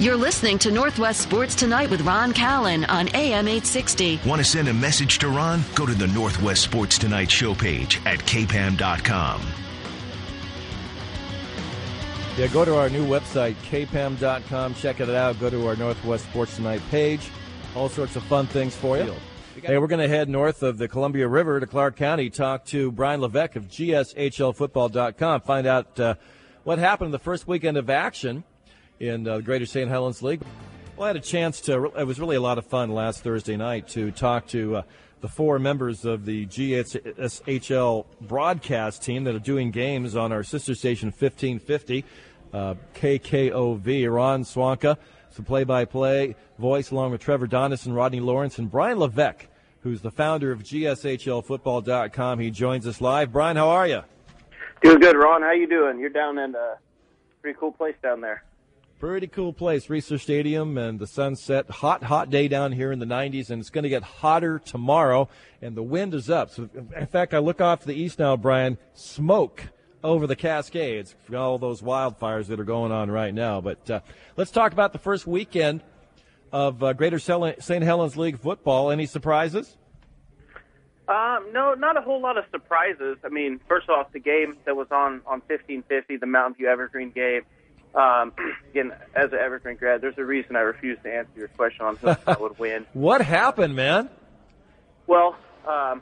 You're listening to Northwest Sports Tonight with Ron Callan on AM 860. Want to send a message to Ron? Go to the Northwest Sports Tonight show page at kpam.com. Yeah, go to our new website, kpam.com. Check it out. Go to our Northwest Sports Tonight page. All sorts of fun things for you. Hey, we're going to head north of the Columbia River to Clark County, talk to Bryan Levesque of GSHLFootball.com, find out what happened in the first weekend of action in the Greater St. Helens League. Well, I had a chance to, it was really a lot of fun last Thursday night to talk to the four members of the GSHL broadcast team that are doing games on our sister station 1550, KKOV. Ron Swanka, some play-by-play voice, along with Trevor Donison, Rodney Lawrence, and Bryan Levesque, who's the founder of GSHLFootball.com. He joins us live. Brian, how are you? Doing good, Ron. How you doing? You're down in a pretty cool place down there. Pretty cool place, Research Stadium, and the sunset. Hot day down here in the 90s, and it's going to get hotter tomorrow, and the wind is up. So, in fact, I look off to the east now, Brian, smoke over the Cascades for all those wildfires that are going on right now. But let's talk about the first weekend of Greater St. Helens League football. Any surprises? No, not a whole lot of surprises. I mean, first off, the game that was on 1550, the Mountain View Evergreen game. Again, as an Evergreen grad, there's a reason I refuse to answer your question on who I thought would win. What happened, man? Well, kind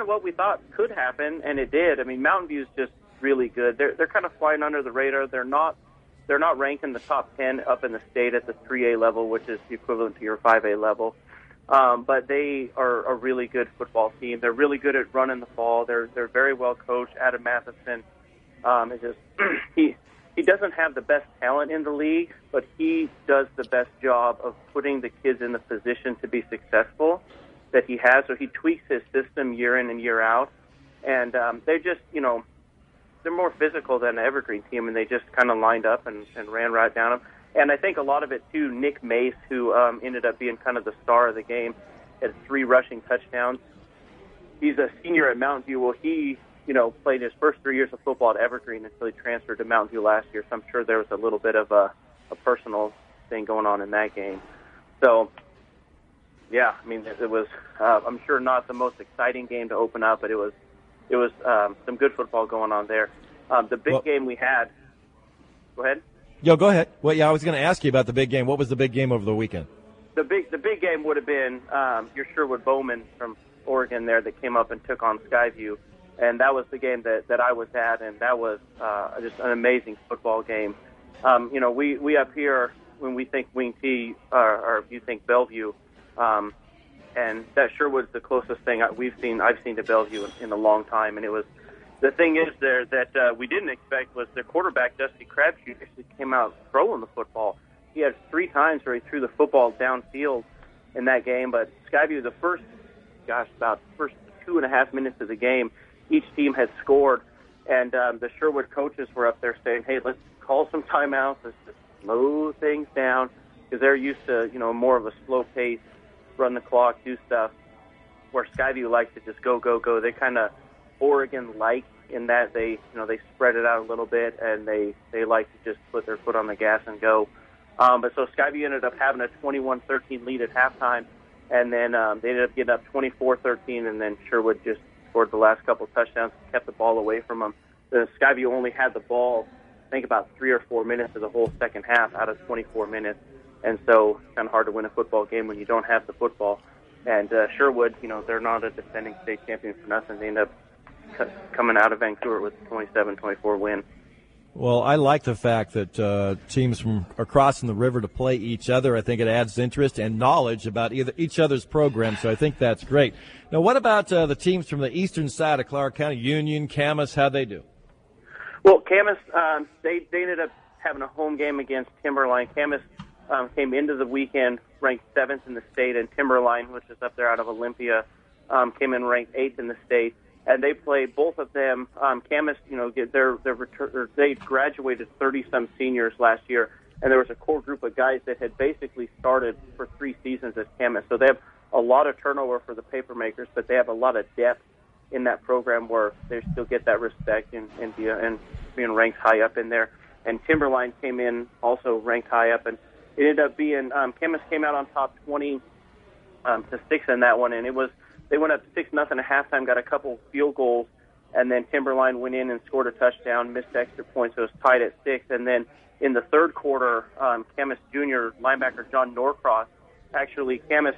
of what we thought could happen, and it did. I mean, Mountain View's just really good. They're kind of flying under the radar. They're not ranked in the top 10 up in the state at the 3A level, which is the equivalent to your 5A level. But they are a really good football team. They're really good at running the ball. They're very well coached. Adam Matheson is just he doesn't have the best talent in the league, but he does the best job of putting the kids in the position to be successful that he has. So he tweaks his system year in and year out. And they're just, they're more physical than an Evergreen team, and they just kind of lined up and ran right down them. And I think a lot of it, too, Nick Mace, who ended up being kind of the star of the game, had 3 rushing touchdowns. He's a senior at Mountain View. Well, he played his first 3 years of football at Evergreen until he transferred to Mountain View last year. So I'm sure there was a little bit of a personal thing going on in that game. So, yeah, I mean, it was, I'm sure not the most exciting game to open up, but it was some good football going on there. The big game we had, go ahead. Yo, go ahead. Well, yeah, I was going to ask you about the big game. What was the big game over the weekend? The big game would have been your Sherwood Bowman from Oregon there that came up and took on Skyview. And that was the game that I was at, and that was just an amazing football game. We up here, when we think Wing T, or you think Bellevue, and that Sherwood's the closest thing I've seen to Bellevue in a long time. And it was, the thing is there that we didn't expect was their quarterback, Dusty Crabtree, actually came out throwing the football. He had 3 times where he threw the football downfield in that game. But Skyview, about the first 2.5 minutes of the game, each team had scored, and the Sherwood coaches were up there saying, hey, let's call some timeouts, let's just slow things down, because they're used to, more of a slow pace, run the clock, do stuff, where Skyview likes to just go. They kind of Oregon-like in that they spread it out a little bit, and they like to just put their foot on the gas and go. But so Skyview ended up having a 21-13 lead at halftime, and then they ended up getting up 24-13, and then Sherwood just scored the last couple of touchdowns, kept the ball away from them. The Skyview only had the ball, I think, about 3 or 4 minutes of the whole second half out of 24 minutes. And so it's kind of hard to win a football game when you don't have the football. And Sherwood, they're not a defending state champion for nothing. They end up coming out of Vancouver with a 27-24 win. Well, I like the fact that teams are crossing the river to play each other. I think it adds interest and knowledge about each other's program, so I think that's great. Now, what about the teams from the eastern side of Clark County, Union, Camas, how'd they do? Well, Camas, they ended up having a home game against Timberline. Camas came into the weekend ranked 7th in the state, and Timberline, which is up there out of Olympia, came in ranked 8th in the state. And they played both of them. Camas, they graduated 30-some seniors last year, and there was a core group of guys that had basically started for 3 seasons at Camas. So they have a lot of turnover for the papermakers, but they have a lot of depth in that program where they still get that respect and being ranked high up in there. And Timberline came in also ranked high up, and it ended up being Camas came out on top 20 to 6 in that one, and they went up 6-0 at halftime, got a couple field goals, and then Timberline went in and scored a touchdown, missed extra points, so it was tied at 6. And then in the third quarter, Camas junior linebacker John Norcross, actually Camas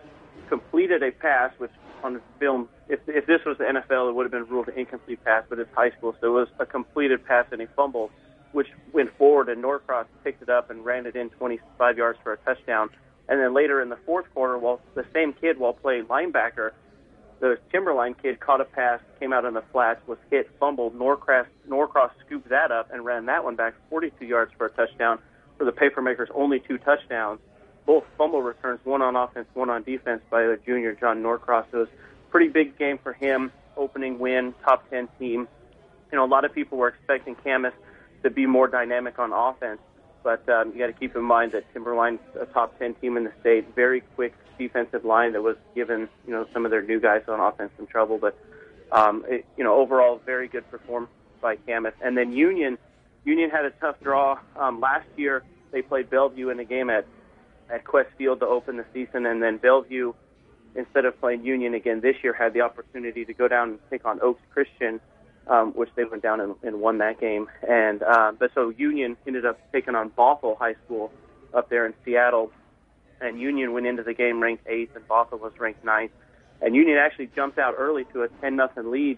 completed a pass, which on the film, if this was the NFL, it would have been ruled an incomplete pass, but it's high school, so it was a completed pass and a fumble, which went forward, and Norcross picked it up and ran it in 25 yards for a touchdown. And then later in the fourth quarter, the same kid, while playing linebacker, the Timberline kid caught a pass, came out in the flats, was hit, fumbled. Norcross scooped that up and ran that one back 42 yards for a touchdown. For the Papermakers, only 2 touchdowns. Both fumble returns, one on offense, one on defense by the junior John Norcross. So it was a pretty big game for him, opening win, top 10 team. A lot of people were expecting Camas to be more dynamic on offense, but you got to keep in mind that Timberline's a top 10 team in the state, very quick defensive line that was giving some of their new guys on offense some trouble. But overall, very good performance by Camas. And then Union had a tough draw last year. They played Bellevue in a game at Quest Field to open the season, and then Bellevue, instead of playing Union again this year, had the opportunity to go down and take on Oaks Christian, which they went down and won that game. And but so Union ended up taking on Bothell High School up there in Seattle, and Union went into the game ranked 8th, and Bothell was ranked 9th. And Union actually jumped out early to a 10-0 lead,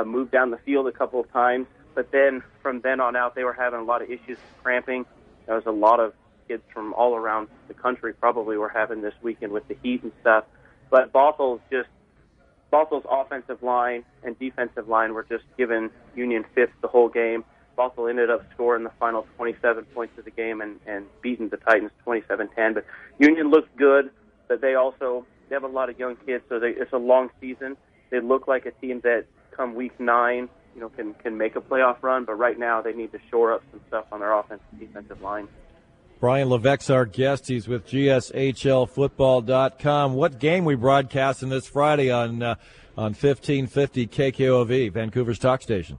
moved down the field a couple of times, but then from then on out, they were having a lot of issues with cramping. There was a lot of kids from all around the country probably were having this weekend with the heat and stuff. But Bothell's offensive line and defensive line were just giving Union fits the whole game. Bothell ended up scoring the final 27 points of the game and beating the Titans 27-10. But Union looked good, but they have a lot of young kids, so it's a long season. They look like a team that come week 9, can make a playoff run, but right now they need to shore up some stuff on their offensive and defensive line. Bryan Levesque's our guest. He's with GSHL Football.com. What game we broadcasting this Friday on 1550 KKOV, Vancouver's talk station?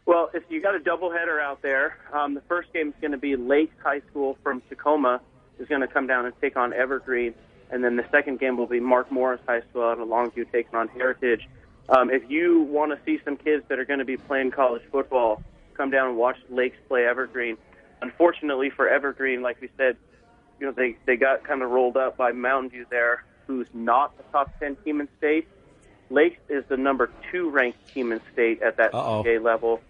Well, if you got a doubleheader out there, the first game is going to be Lakes High School from Tacoma is going to come down and take on Evergreen, and then the second game will be Mark Morris High School out of Longview taking on Heritage. If you want to see some kids that are going to be playing college football, come down and watch Lakes play Evergreen. Unfortunately for Evergreen, like we said, they got kind of rolled up by Mountain View there, who's not a top 10 team in state. Lakes is the number 2 ranked team in state at that CA level.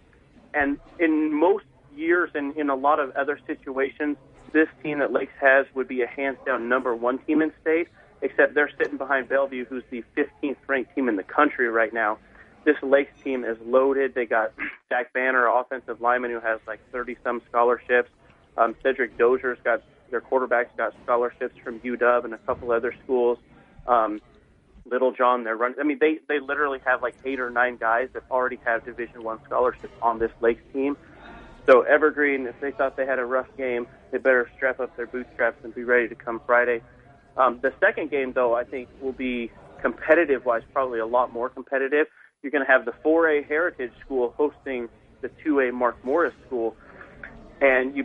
And in most years and in a lot of other situations, this team that Lakes has would be a hands-down number 1 team in state, except they're sitting behind Bellevue, who's the 15th ranked team in the country right now. This Lakes team is loaded. They got Jack Banner, offensive lineman, who has like 30-some scholarships. Cedric Dozier's got their quarterback's got scholarships from UW and a couple other schools. Little John, they're running. I mean, they literally have like 8 or 9 guys that already have Division I scholarships on this Lakes team. So Evergreen, if they thought they had a rough game, they better strap up their bootstraps and be ready to come Friday. The second game, though, I think will be competitive-wise, probably a lot more competitive. You're going to have the 4A Heritage School hosting the 2A Mark Morris School. And you're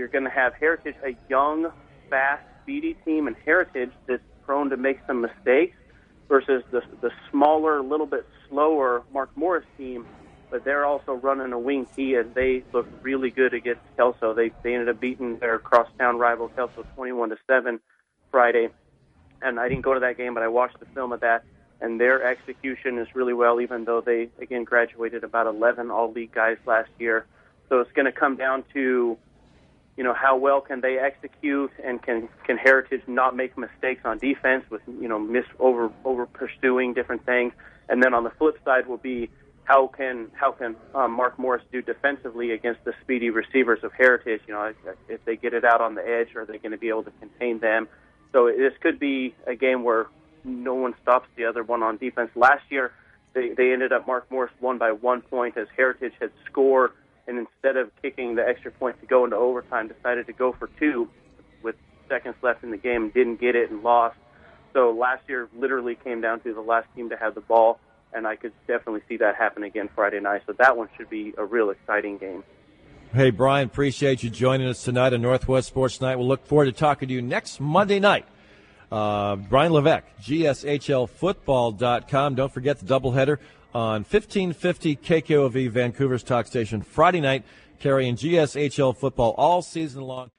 going to have Heritage, a young, fast, speedy team, and Heritage that's prone to make some mistakes, versus the smaller, little bit slower Mark Morris team. But they're also running a wing tee, and they look really good against Kelso. They ended up beating their crosstown rival Kelso 21-7 Friday. And I didn't go to that game, but I watched the film of that. And their execution is really well, even though they, again, graduated about 11 all-league guys last year. So it's going to come down to, how well can they execute, and can Heritage not make mistakes on defense with, over pursuing different things. And then on the flip side will be how can Mark Morris do defensively against the speedy receivers of Heritage? If they get it out on the edge, are they going to be able to contain them? So this could be a game where no one stops the other one on defense. Last year, they ended up, Mark Morris won by 1 point as Heritage had scored, and instead of kicking the extra point to go into overtime, decided to go for 2 with seconds left in the game, didn't get it and lost. So last year literally came down to the last team to have the ball, and I could definitely see that happen again Friday night. So that one should be a real exciting game. Hey, Brian, appreciate you joining us tonight on Northwest Sports Night. We'll look forward to talking to you next Monday night. Bryan Levesque, GSHLFootball.com. Don't forget the doubleheader on 1550 KKOV, Vancouver's talk station, Friday night, carrying GSHL football all season long.